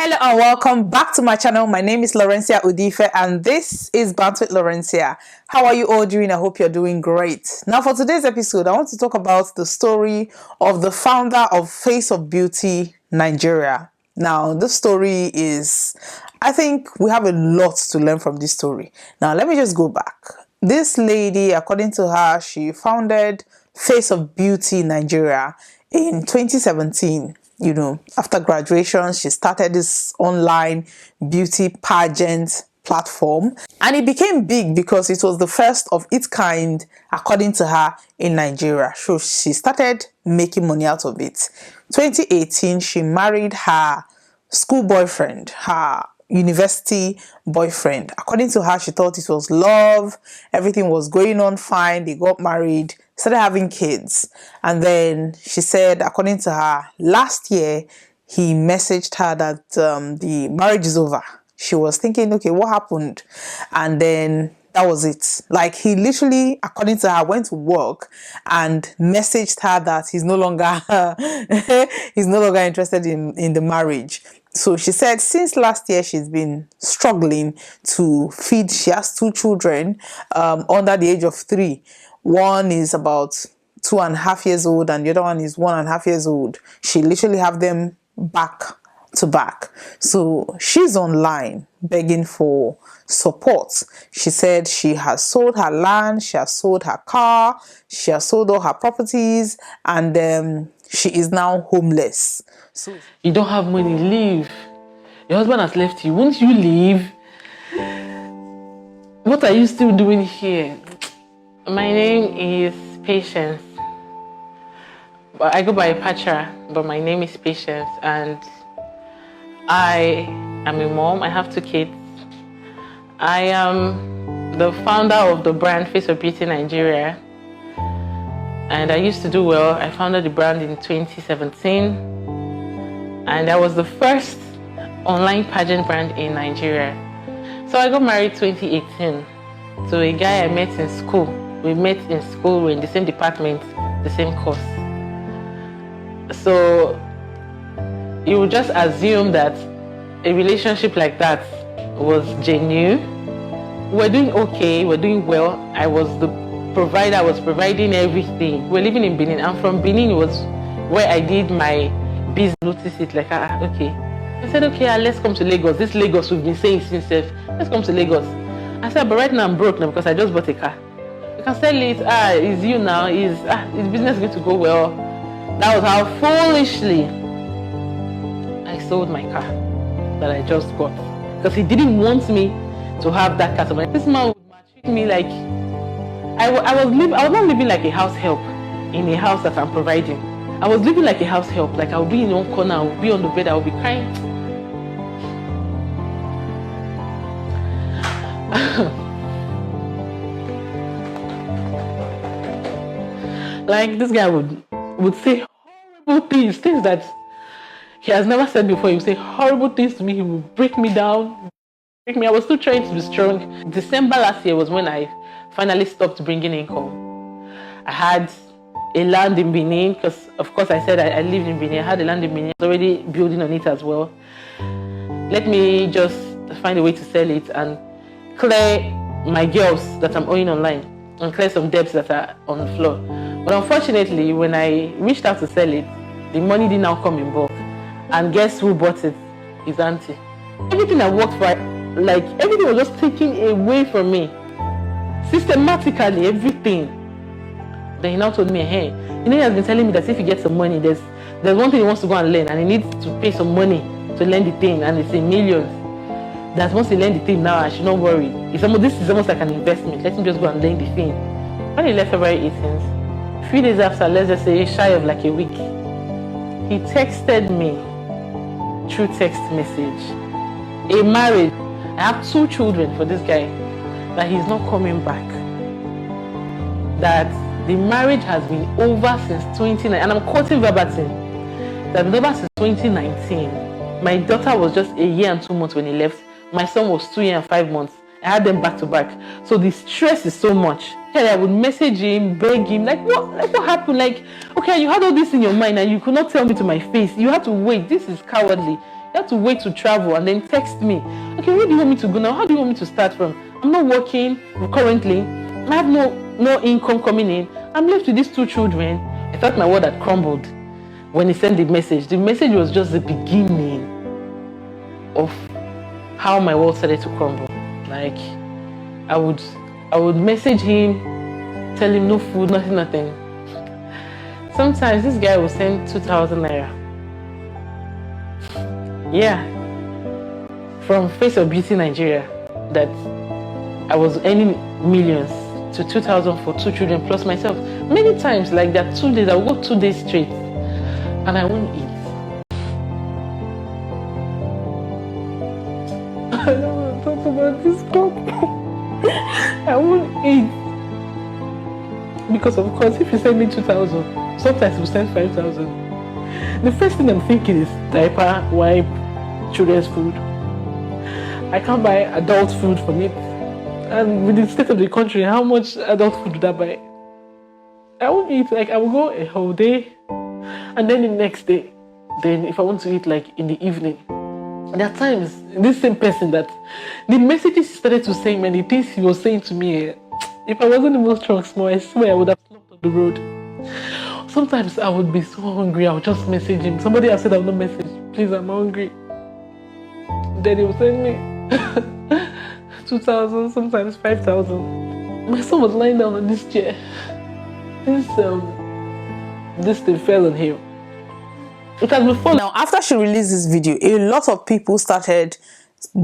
Hello and welcome back to my channel. My name is Lawrencia and this is Bantz with Lawrencia. How are you all doing? I hope you're doing great. Now for today's episode, I want to talk about the story of the founder of Face of Beauty Nigeria. Now this story is, I think we have a lot to learn from this story. Now let me just go back. This lady, according to her, she founded Face of Beauty Nigeria in 2017. After graduation, she started this online beauty pageant platform, and it became big because it was the first of its kind, according to her, in Nigeria. So she started making money out of it. 2018, she married her school boyfriend, her university boyfriend. According to her, she thought it was love, everything was going on fine, they got married, started having kids, and then she said, according to her, last year he messaged her that the marriage is over. She was thinking, okay, what happened? And then that was it. Like, he literally, according to her, went to work and messaged her that he's no longer interested in the marriage. So she said since last year she's been struggling to feed. She has two children under the age of 3. One is about 2.5 years old and the other one is 1.5 years old. She literally have them back to back. So she's online begging for support. She said she has sold her land, she has sold her car, she has sold all her properties, and she is now homeless. So you don't have money, leave. Your husband has left you. Won't you leave? What are you still doing here? My name is Patience. I go by Patra, but my name is Patience, and I am a mom. I have 2 kids. I am the founder of the brand Face of Beauty Nigeria, and I used to do well. I founded the brand in 2017, and I was the first online pageant brand in Nigeria. So I got married 2018 to a guy I met in school. We met in school, we're in the same department, the same course. So you would just assume that a relationship like that was genuine. We're doing okay, we're doing well. I was the provider, I was providing everything. We're living in Benin. I'm from Benin, it was where I did my business. Notice it like, okay. I said, okay, let's come to Lagos. This Lagos we've been saying since, let's come to Lagos. I said, but right now I'm broke now because I just bought a car. You can sell it, it's you now, is business going to go well? That was how foolishly I sold my car that I just got. Because he didn't want me to have that car. So this man would treat me like, I was not living like a house help in a house that I'm providing. I was living like a house help, like I would be in one corner, I would be on the bed, I would be crying. Like, this guy would say horrible things that he has never said before. He would say horrible things to me. He would break me down. I was still trying to be strong. December last year was when I finally stopped bringing income. I had a land in Benin, because of course I said I lived in Benin. I had a land in Benin. I was already building on it as well. Let me just find a way to sell it and clear my girls that I'm owing online and clear some debts that are on the floor. But unfortunately, when I reached out to sell it, the money did not come in bulk. And guess who bought it? His auntie. Everything I worked for, like, everything was just taken away from me. Systematically, everything. Then he now told me, hey, he has been telling me that if he gets some money, there's one thing he wants to go and learn, and he needs to pay some money to learn the thing, and it's in millions. That once he learn the thing now, I should not worry. This is almost like an investment. Let him just go and learn the thing. When he left February 18th, a few days after, let's just say shy of like a week, he texted me through text message. A marriage. I have 2 children for this guy. That he's not coming back. That the marriage has been over since 2019, and I'm quoting verbatim. That been over since 2019. My daughter was just 1 year and 2 months when he left. My son was 2 years and 5 months. I had them back to back. So the stress is so much. I would message him, beg him, like what happened? Like, okay, you had all this in your mind and you could not tell me to my face. You had to wait. This is cowardly. You have to wait to travel and then text me. Okay, where do you want me to go now? How do you want me to start from? I'm not working currently. I have no income coming in. I'm left with these 2 children. I thought my world had crumbled when he sent the message. The message was just the beginning of how my world started to crumble. Like, I would message him, tell him no food, nothing. Sometimes this guy will send 2,000 naira. Yeah. From Face of Beauty Nigeria, that I was earning millions, to 2,000 for 2 children plus myself. Many times, like that 2 days, I will go 2 days straight and I won't eat. I don't want to talk about this book. I won't eat. Because of course, if you send me 2,000, sometimes you send 5,000. The first thing I'm thinking is diaper, wipe, children's food. I can't buy adult food from it. And with the state of the country, how much adult food would I buy? I won't eat, like I will go a whole day and then the next day, then if I want to eat like in the evening. There are times, this same person that the messages he started to say, man, the things he was saying to me, if I wasn't the most strong small, I swear I would have slept on the road. Sometimes I would be so hungry, I would just message him. Somebody has said I would not message, please, I'm hungry. Then he would send me 2,000, sometimes 5,000. My son was lying down on this chair. This thing fell on him. It has been falling. Now, after she released this video, a lot of people started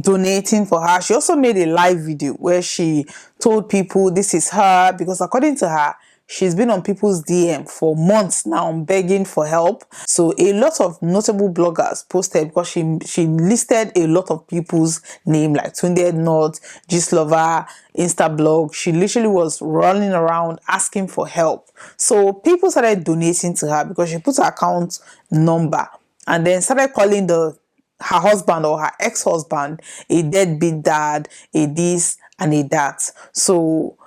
donating for her. She also made a live video where she told people this is her, because according to her, she's been on people's DM for months now begging for help. So a lot of notable bloggers posted, because she listed a lot of people's name like Tunde Not, Gislover, Instablog. She literally was running around asking for help. So people started donating to her because she put her account number and then started calling her husband or her ex-husband a deadbeat dad, a this and a that. So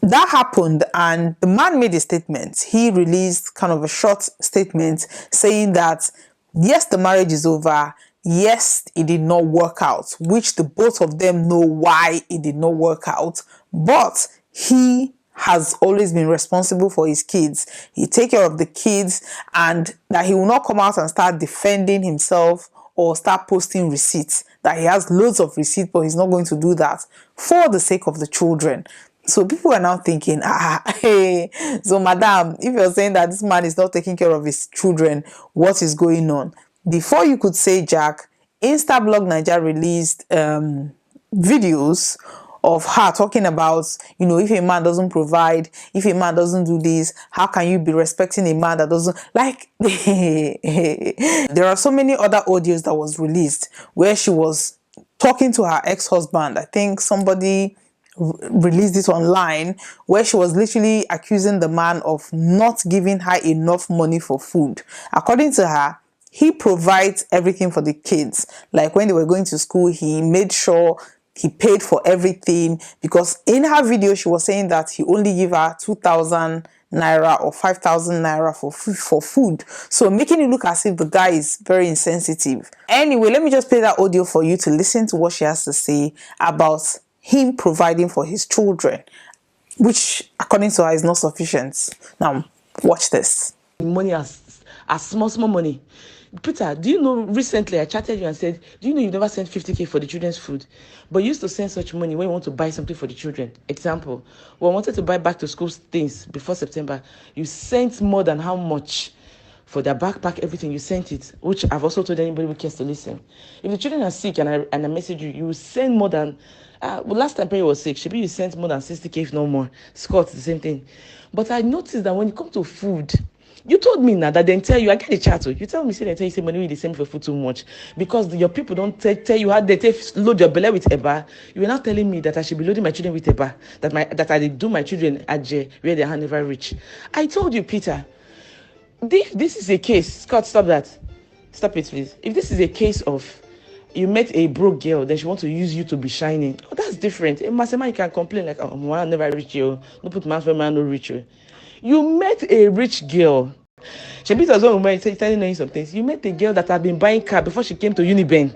that happened and the man made a statement. He released kind of a short statement saying that yes, the marriage is over. Yes, it did not work out, which the both of them know why it did not work out. But he has always been responsible for his kids. He take care of the kids, and that he will not come out and start defending himself or start posting receipts. That he has loads of receipts, but he's not going to do that for the sake of the children. So people are now thinking, hey, so madam, if you're saying that this man is not taking care of his children, what is going on? Before you could say Jack, Instablog Nigeria released videos of her talking about, if a man doesn't provide, if a man doesn't do this, how can you be respecting a man that doesn't, like, there are so many other audios that was released where she was talking to her ex-husband. I think somebody released it online where she was literally accusing the man of not giving her enough money for food. According to her, he provides everything for the kids. Like when they were going to school, he made sure he paid for everything, because in her video she was saying that he only gave her 2,000 naira or 5,000 naira for food. So making it look as if the guy is very insensitive. Anyway, let me just play that audio for you to listen to what she has to say about him providing for his children, which according to her is not sufficient. Now watch this. Money as small money. Peter, do you know recently I chatted you and said, do you know you've never sent 50k for the children's food, but you used to send such money when you want to buy something for the children? Example, when I wanted to buy back to school things before September, you sent more than how much for their backpack, everything, you sent it, which I've also told anybody who cares to listen. If the children are sick and I message you, you send more than, last time Perry was sick, you sent more than 60k if no more. Scott, the same thing. But I noticed that when it comes to food, you told me now that they tell you, I get the chat. You tell me, say money the same for food too much, because your people don't tell you how they load your belly with eba. You are now telling me that I should be loading my children with eba, that I do my children at where their hand never reach. I told you, Peter, if this is a case, Scott, stop that. Stop it, please. If this is a case of you met a broke girl, then she wants to use you to be shining, that's different. In Masema, you can complain like, oh, man, never reach you. No put man for man, no reach you. You met a rich girl She beat us one woman telling you some things. You met a girl that had been buying car before she came to Uniben.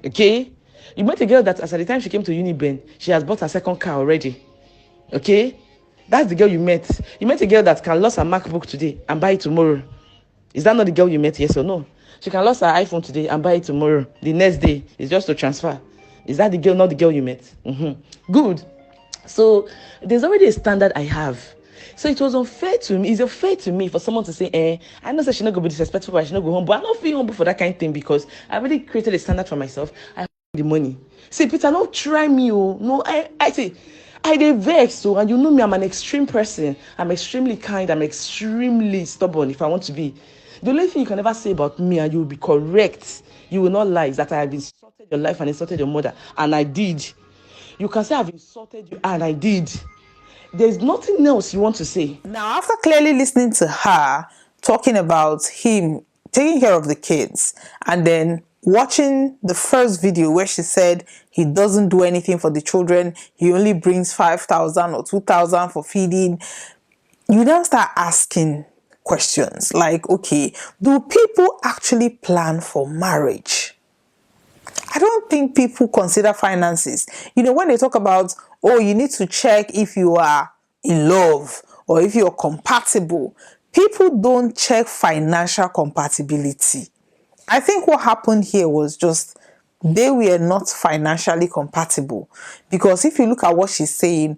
Okay? You met a girl that as at the time she came to Uniben, she has bought her second car already. Okay? That's the girl you met. You met a girl that can lose her MacBook today and buy it tomorrow. Is that not the girl you met? Yes or no? She can lose her iPhone today and buy it tomorrow. The next day is just to transfer. Is that the girl, not the girl you met? Good. So there's already a standard I have. So it was unfair to me. It's unfair to me for someone to say, I know that she's not going to be disrespectful, but she's not go home. But I'm not feeling humble for that kind of thing because I already created a standard for myself. I have the money. See, Peter, don't try me. Oh. No, I say, I dey vex. So, and you know me, I'm an extreme person. I'm extremely kind. I'm extremely stubborn if I want to be. The only thing you can ever say about me, and you will be correct, you will not lie, is that I have insulted your life and insulted your mother. And I did. You can say I've insulted you, and I did. There's nothing else you want to say. Now, after clearly listening to her talking about him taking care of the kids and then watching the first video where she said he doesn't do anything for the children, he only brings 5,000 or 2,000 for feeding, you now start asking questions like, okay, do people actually plan for marriage? I don't think people consider finances. You know, when they talk about, oh, you need to check if you are in love or if you're compatible, people don't check financial compatibility. I think what happened here was just they were not financially compatible. Because if you look at what she's saying,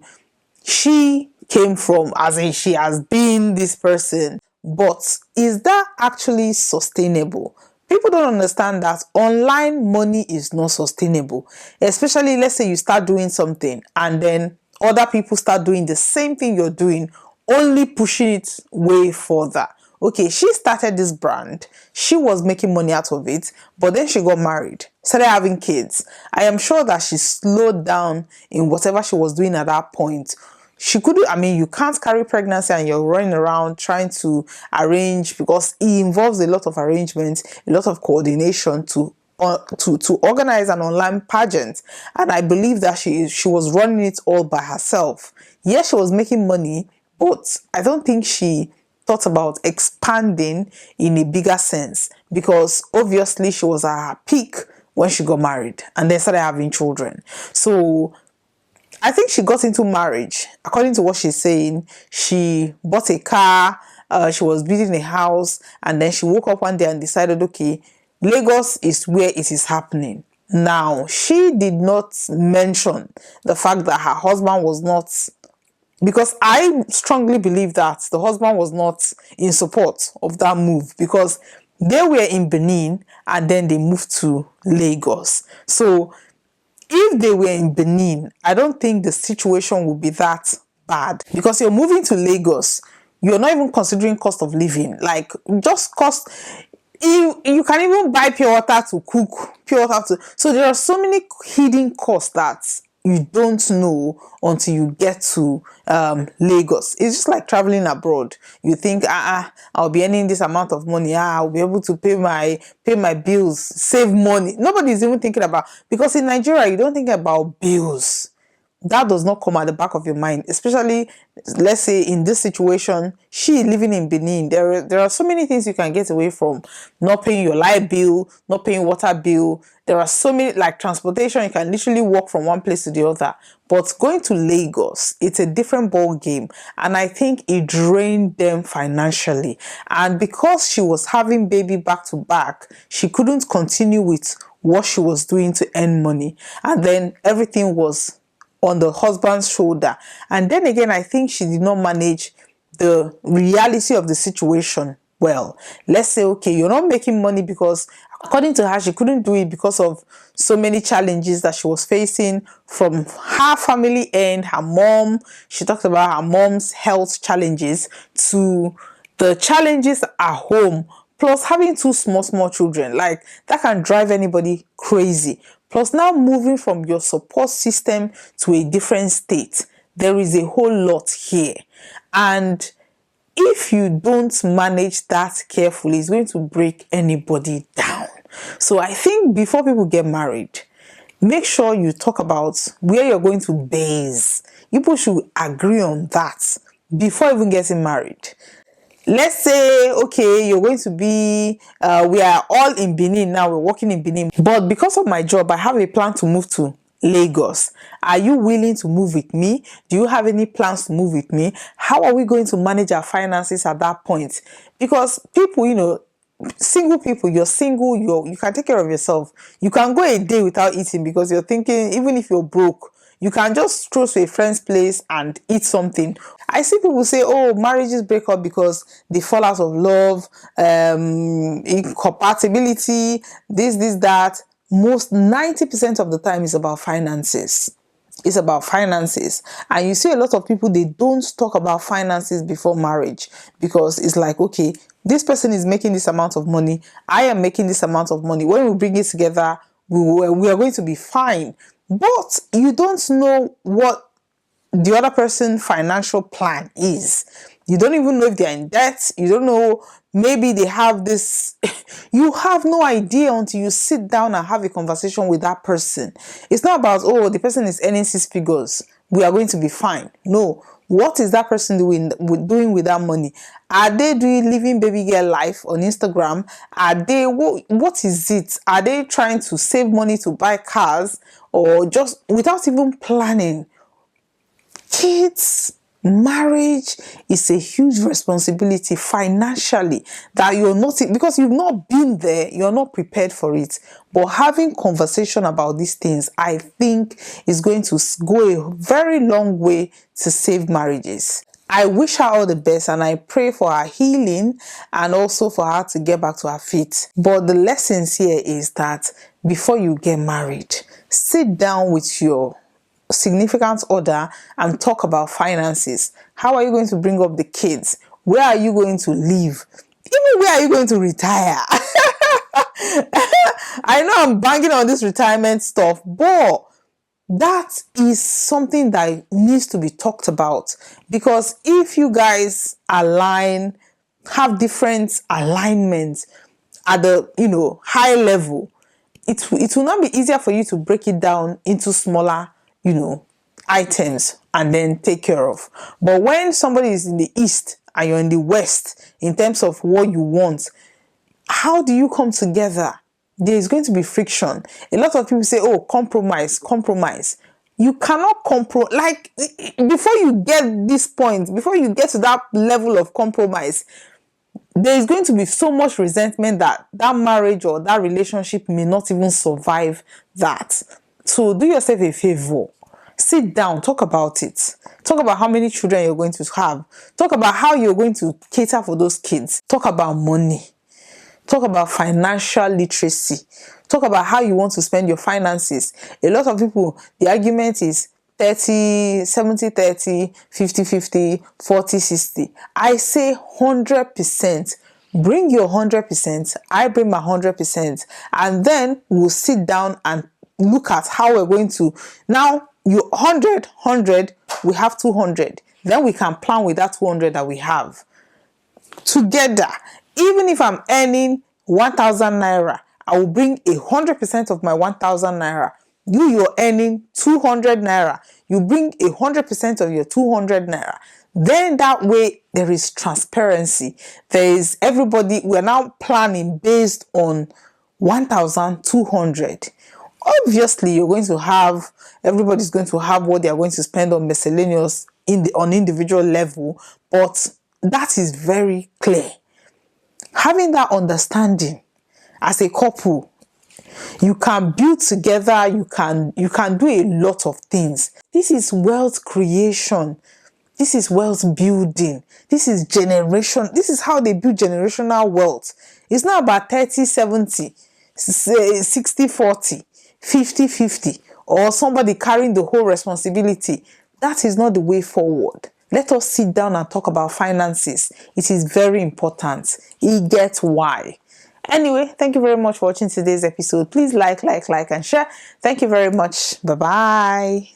she came from, as in she has been this person, but is that actually sustainable? People don't understand that online money is not sustainable, especially let's say you start doing something and then other people start doing the same thing you're doing, only pushing it way further. Okay, she started this brand, she was making money out of it, but then she got married, started having kids. I am sure that she slowed down in whatever she was doing at that point. She could, I mean, you can't carry pregnancy and you're running around trying to arrange, because it involves a lot of arrangements, a lot of coordination to organize an online pageant. And I believe that she was running it all by herself. Yes, she was making money, but I don't think she thought about expanding in a bigger sense, because obviously she was at her peak when she got married and then started having children. So I think she got into marriage. According to what she's saying, she bought a car, she was building a house, and then she woke up one day and decided, okay, Lagos is where it is happening. Now, she did not mention the fact that her husband was not, because I strongly believe that the husband was not in support of that move, because they were in Benin and then they moved to Lagos. So if they were in Benin, I don't think the situation would be that bad, because you're moving to Lagos, you're not even considering cost of living, like just cost. You can even buy pure water to cook, pure water to, so there are so many hidden costs that you don't know until you get to Lagos. It's just like traveling abroad. You think, I'll be earning this amount of money. I'll be able to pay my bills, save money. Nobody's even thinking about, because in Nigeria, you don't think about bills. That does not come at the back of your mind, especially, let's say, in this situation, she living in Benin. There are so many things you can get away from. Not paying your light bill, not paying water bill. There are so many, like transportation, you can literally walk from one place to the other. But going to Lagos, it's a different ball game. And I think it drained them financially. And because she was having baby back to back, she couldn't continue with what she was doing to earn money. And then everything was on the husband's shoulder. And then again, I think she did not manage the reality of the situation well. Let's say, okay, you're not making money, because according to her, she couldn't do it because of so many challenges that she was facing from her family and her mom. She talked about her mom's health challenges to the challenges at home, plus having two small children. Like, that can drive anybody crazy. Plus now moving from your support system to a different state. There is a whole lot here. And if you don't manage that carefully, it's going to break anybody down. So I think before people get married, make sure you talk about where you're going to base. People should agree on that before even getting married. Let's say, okay, you're going to be, we are all in Benin now, we're working in Benin, but because of my job, I have a plan to move to Lagos. Are you willing to move with me? Do you have any plans to move with me? How are we going to manage our finances at that point? Because people, single people, you're single, you can take care of yourself. You can go a day without eating because you're thinking, even if you're broke, you can just stroll to a friend's place and eat something. I see people say, oh, marriages break up because they fall out of love, incompatibility, this, that. Most 90% of the time is about finances. It's about finances. And you see a lot of people, they don't talk about finances before marriage because it's like, okay, this person is making this amount of money. I am making this amount of money. When we bring it together, we are going to be fine. But you don't know what the other person's financial plan is. You don't even know if they're in debt. You don't know, maybe they have this. You have no idea until you sit down and have a conversation with that person. It's not about, oh, the person is earning 6 figures, we are going to be fine. No. What is that person doing with that money? Are they doing living baby girl life on Instagram? Are they, what is it? Are they trying to save money to buy cars, or just without even planning? Kids, marriage is a huge responsibility financially that you're not, because you've not been there, you're not prepared for it. But having conversation about these things, I think, is going to go a very long way to save marriages. I wish her all the best and I pray for her healing and also for her to get back to her feet. But the lessons here is that before you get married, sit down with your significant other and talk about finances. How are you going to bring up the kids? Where are you going to live? Even where are you going to retire? I know I'm banging on this retirement stuff, but that is something that needs to be talked about, because if you guys align, have different alignments at the high level, it will not be easier for you to break it down into smaller items and then take care of. But when somebody is in the east and you're in the west in terms of what you want, how do you come together? There's going to be friction. A lot of people say, oh, compromise. You cannot compromise. Like, before you get this point, before you get to that level of compromise, there is going to be so much resentment that marriage or that relationship may not even survive that. So do yourself a favor. Sit down, talk about it. Talk about how many children you're going to have. Talk about how you're going to cater for those kids. Talk about money. Talk about financial literacy. Talk about how you want to spend your finances. A lot of people, the argument is 30, 70, 30, 50, 50, 40, 60. I say 100%. Bring your 100%. I bring my 100%. And then we'll sit down and look at how we're going to. Now, you 100, we have 200. Then we can plan with that 200 that we have together. Even if I'm earning 1,000 naira, I will bring 100% of my 1,000 naira. You're earning 200 naira. You bring 100% of your 200 naira. Then that way there is transparency. There is everybody. We're now planning based on 1,200. Obviously, everybody's going to have what they are going to spend on miscellaneous on individual level, but that is very clear. Having that understanding as a couple, you can build together, you can do a lot of things. This is wealth creation. This is wealth building. This is generation. This is how they build generational wealth. It's not about 30, 70, 60, 40, 50, 50, or somebody carrying the whole responsibility. That is not the way forward. Let us sit down and talk about finances. It is very important. You get why. Anyway, thank you very much for watching today's episode. Please like, and share. Thank you very much. Bye-bye.